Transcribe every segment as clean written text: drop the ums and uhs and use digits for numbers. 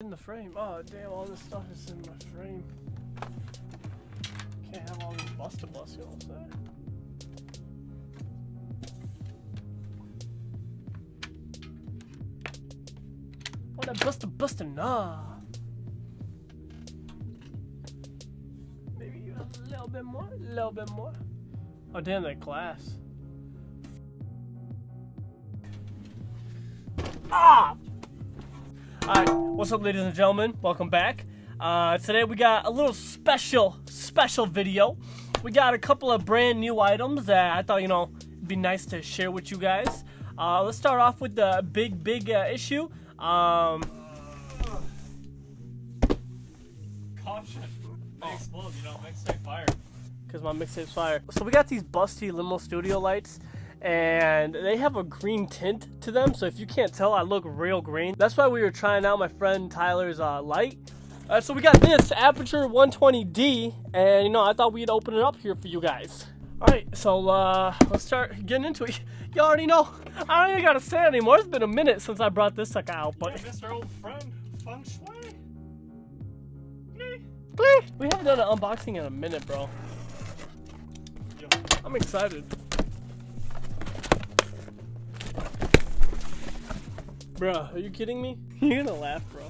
In the frame. Oh damn, all this stuff is in my frame. Can't have all this Busta-Bust, you know what I'm saying? Oh, that Busta-Bust, nah. Maybe a little bit more, a little bit more. Oh damn, that glass. Ah! Alright, what's up ladies and gentlemen? Welcome back. Today we got a little special video. We got a couple of brand new items that I thought, it'd be nice to share with you guys. Let's start off with the big issue. Caution. They explode, mixtape fire. Because my mixtape's fire. So we got these busty limo studio lights. And they have a green tint to them, so if you can't tell, I look real green. That's why we were trying out my friend Tyler's light. So we got this Aputure 120D, and I thought we'd open it up here for you guys. Alright, so let's start getting into it. You already know, I don't even gotta say it anymore. It's been a minute since I brought this sucker out, but yeah, Mr. Old Friend, Feng Shui. We haven't done an unboxing in a minute, bro. Yo. I'm excited. Bruh, are you kidding me? You're gonna laugh, bro.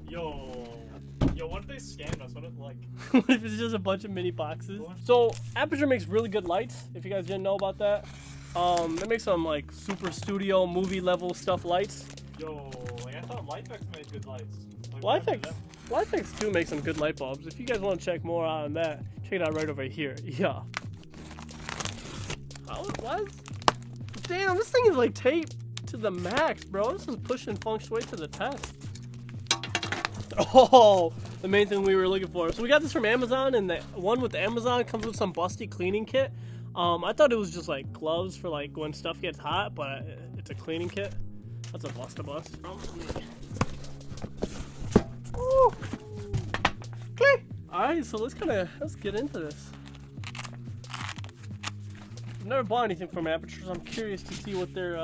Yo, what if they scammed us? What if, what if it's just a bunch of mini boxes? So, Aputure makes really good lights, if you guys didn't know about that. They make some, super studio, movie level stuff lights. Yo, I thought Lifex made good lights. Lifex too makes some good light bulbs. If you guys want to check more out on that, check it out right over here. Yeah. What? Damn, this thing is taped to the max, bro. This is pushing feng shui to the test. Oh, the main thing we were looking for. So we got this from Amazon, and the one with Amazon comes with some busty cleaning kit. I thought it was just gloves for when stuff gets hot, but it's a cleaning kit. That's a Busta-Bust. Ooh. Okay. Alright, so let's get into this. I've never bought anything from Aputure, so I'm curious to see what their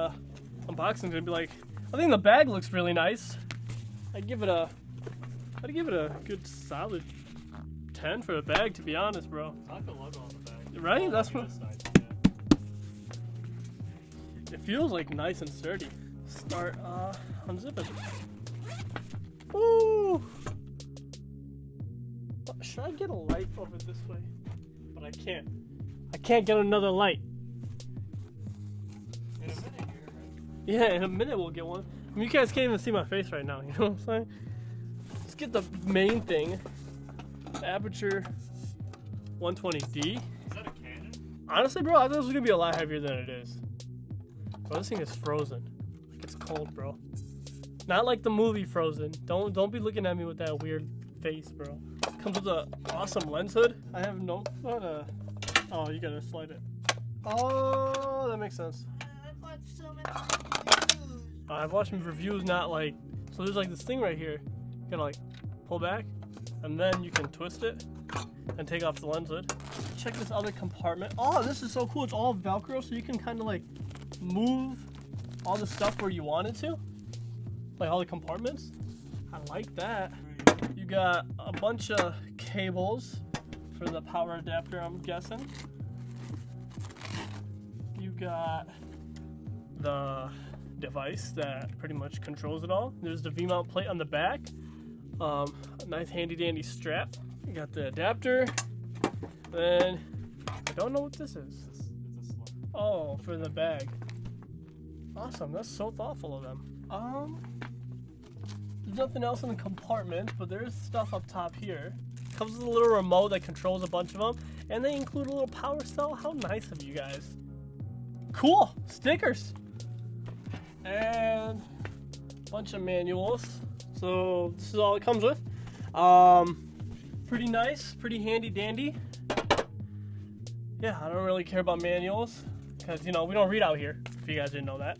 unboxing is gonna be like. I think the bag looks really nice. I'd give it a good solid 10 for the bag, to be honest, bro. It's not the logo on the bag. Right? That's what. It feels nice and sturdy. Start unzipping. Ooh! Should I get a light over this way? But I can't. I can't get another light. In a minute here, right? Yeah, in a minute we'll get one. I mean, you guys can't even see my face right now, you know what I'm saying? Let's get the main thing. The Aputure 120D. Is that a Canon? Honestly, bro, I thought this was gonna be a lot heavier than it is. Bro, this thing is frozen. It's cold, bro. Not like the movie Frozen. Don't be looking at me with that weird face, bro. Comes with an awesome lens hood. I have no thought. Oh, you gotta slide it. Oh, that makes sense. I've watched so many reviews. I've watched reviews, not so there's this thing right here. You gotta pull back, and then you can twist it and take off the lens hood. Check this other compartment. Oh, this is so cool. It's all Velcro, so you can kind of move all the stuff where you want it to. All the compartments. I like that. You got a bunch of cables for the power adapter, I'm guessing. You got the device that pretty much controls it all. There's the V-mount plate on the back. A nice handy dandy strap. You got the adapter. Then I don't know what this is. It's a slug. Oh, for the bag. Awesome, that's so thoughtful of them. There's nothing else in the compartment, but there's stuff up top here. Comes with a little remote that controls a bunch of them, and they include a little power cell. How nice of you guys. Cool, stickers. And a bunch of manuals. So this is all it comes with. Pretty nice, pretty handy dandy. Yeah, I don't really care about manuals, because we don't read out here, if you guys didn't know that.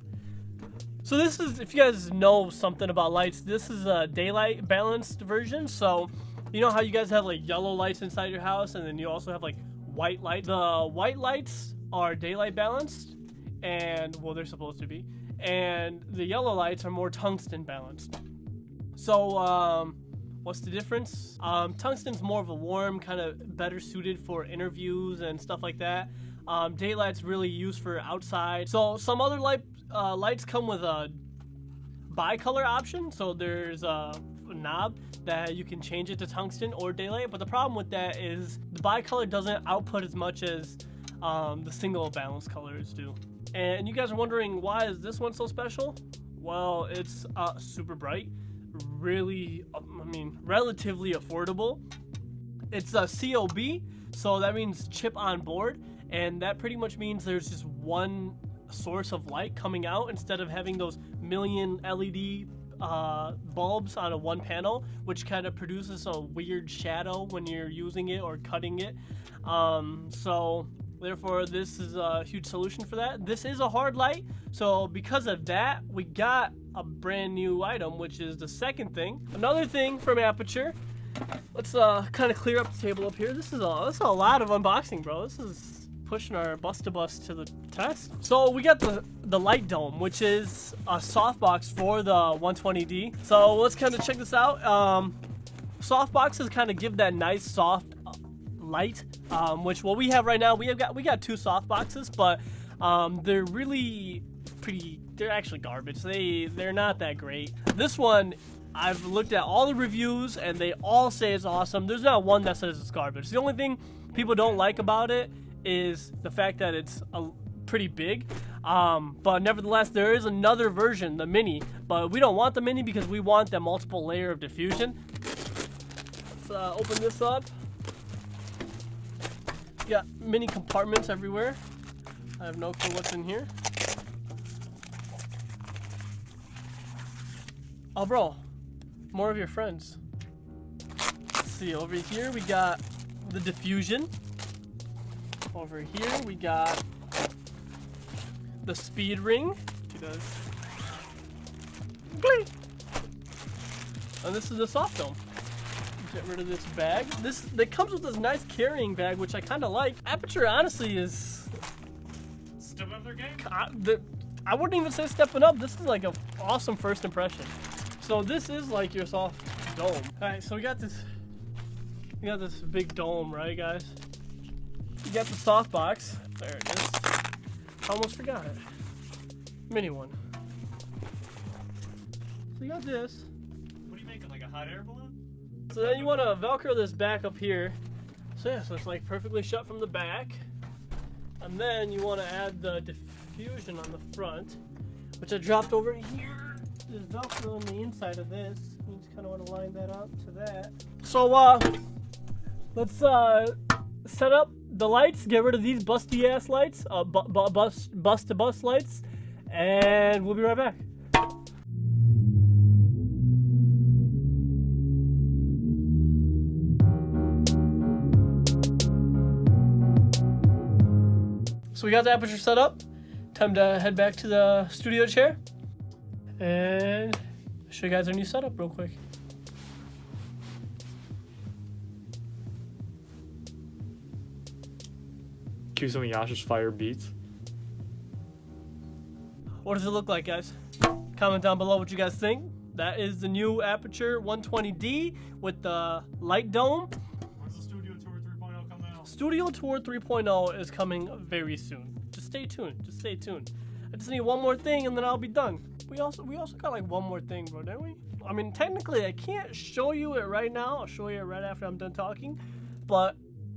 So this is, if you guys know something about lights, this is a daylight balanced version. So you know how you guys have yellow lights inside your house, and then you also have white lights? The white lights are daylight balanced, and well, they're supposed to be, and the yellow lights are more tungsten balanced. So what's the difference? Tungsten's more of a warm, kind of better suited for interviews and stuff like that. Daylight's really used for outside. So some other lights come with a bicolor option. So there's a knob that you can change it to tungsten or daylight. But the problem with that is the bicolor doesn't output as much as the single balanced colors do. And you guys are wondering, why is this one so special? Well, it's super bright, really, relatively affordable. It's a COB, so that means chip on board, and that pretty much means there's just one source of light coming out instead of having those million LED bulbs on a one panel, which kind of produces a weird shadow when you're using it or cutting it. So therefore, this is a huge solution for that. This is a hard light, so because of that, we got a brand new item, which is the second thing. Another thing from Aputure. Let's kind of clear up the table up here. This is a lot of unboxing, bro. This is pushing our Busta-Bust to the test. So we got the light dome, which is a softbox for the 120D. So let's kind of check this out. Softboxes kind of give that nice soft light, which what we have right now, we got two soft boxes, but they're really pretty. They're actually garbage. They're not that great. This one, I've looked at all the reviews and they all say it's awesome. There's not one that says it's garbage. The only thing people don't like about it is the fact that it's pretty big, but nevertheless there is another version, the mini, but we don't want the mini because we want that multiple layer of diffusion. Let's open this up. Got mini compartments everywhere. I have no clue what's in here. Oh, bro, more of your friends. Let's see, over here we got the diffusion. Over here we got the speed ring. She does. Bling! And this is the soft dome. Get rid of this bag. It comes with this nice carrying bag, which I kind of like. Aputure honestly is stepping up their game. I wouldn't even say stepping up. This is like an awesome first impression. So this is like your soft dome. All right, so we got this big dome, right, guys? You got the soft box. There it is. Almost forgot it. Mini one. So you got this. What are you making, like a hot air balloon? So then you want to Velcro this back up here. So yeah, so it's like perfectly shut from the back. And then you want to add the diffusion on the front, which I dropped over here. There's Velcro on the inside of this. You just kind of want to line that up to that. So let's set up the lights. Get rid of these busty ass lights, Busta-Bust lights, and we'll be right back. So we got the Aputure set up. Time to head back to the studio chair and show you guys our new setup real quick. Cue some of Yash's fire beats. What does it look like, guys? Comment down below what you guys think. That is the new Aputure 120D with the light dome. When's the Studio Tour 3.0 coming out? Studio Tour 3.0 is coming very soon. Just stay tuned. Just stay tuned. I just need one more thing and then I'll be done. We also got like one more thing, bro, didn't we? I mean, technically I can't show you it right now. I'll show you it right after I'm done talking. But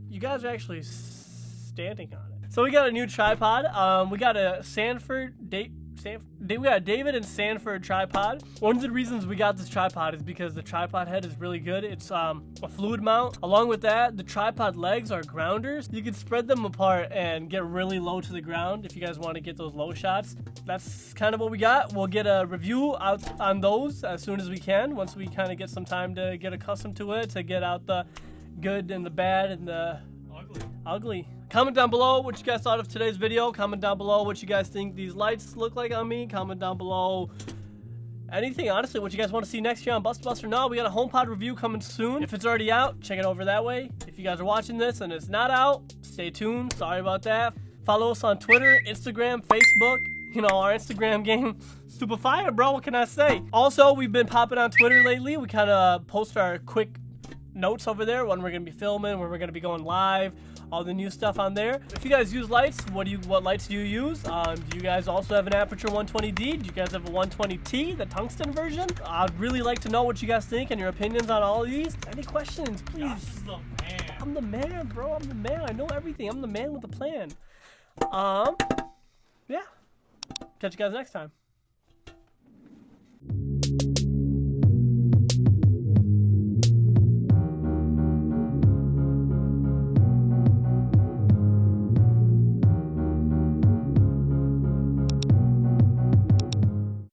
you guys are actually standing on it. So we got a new tripod. We got a we got a David and Sanford tripod. One of the reasons we got this tripod is because the tripod head is really good. It's a fluid mount. Along with that, the tripod legs are grounders. You can spread them apart and get really low to the ground if you guys want to get those low shots. That's kind of what we got. We'll get a review out on those as soon as we can, once we kind of get some time to get accustomed to it, to get out the good and the bad and the ugly. Comment down below what you guys thought of today's video. Comment down below what you guys think these lights look like on me. Comment down below anything, honestly, what you guys want to see next year on Busta-Bust or not. We got a HomePod review coming soon. If it's already out, check it over that way. If you guys are watching this and it's not out, stay tuned. Sorry about that. Follow us on Twitter, Instagram, Facebook. You know, our Instagram game, super fire, bro. What can I say? Also, we've been popping on Twitter lately. We kind of post our quick notes over there when we're gonna be filming, when we're gonna be going live, all the new stuff on there. If you guys use lights, what lights do you use? Do you guys also have an Aputure 120D? Do you guys have a 120T, the tungsten version? I'd really like to know what you guys think and your opinions on all of these. Any questions, please? Yash is the man. I'm the man, bro. I'm the man. I know everything. I'm the man with the plan. Yeah. Catch you guys next time.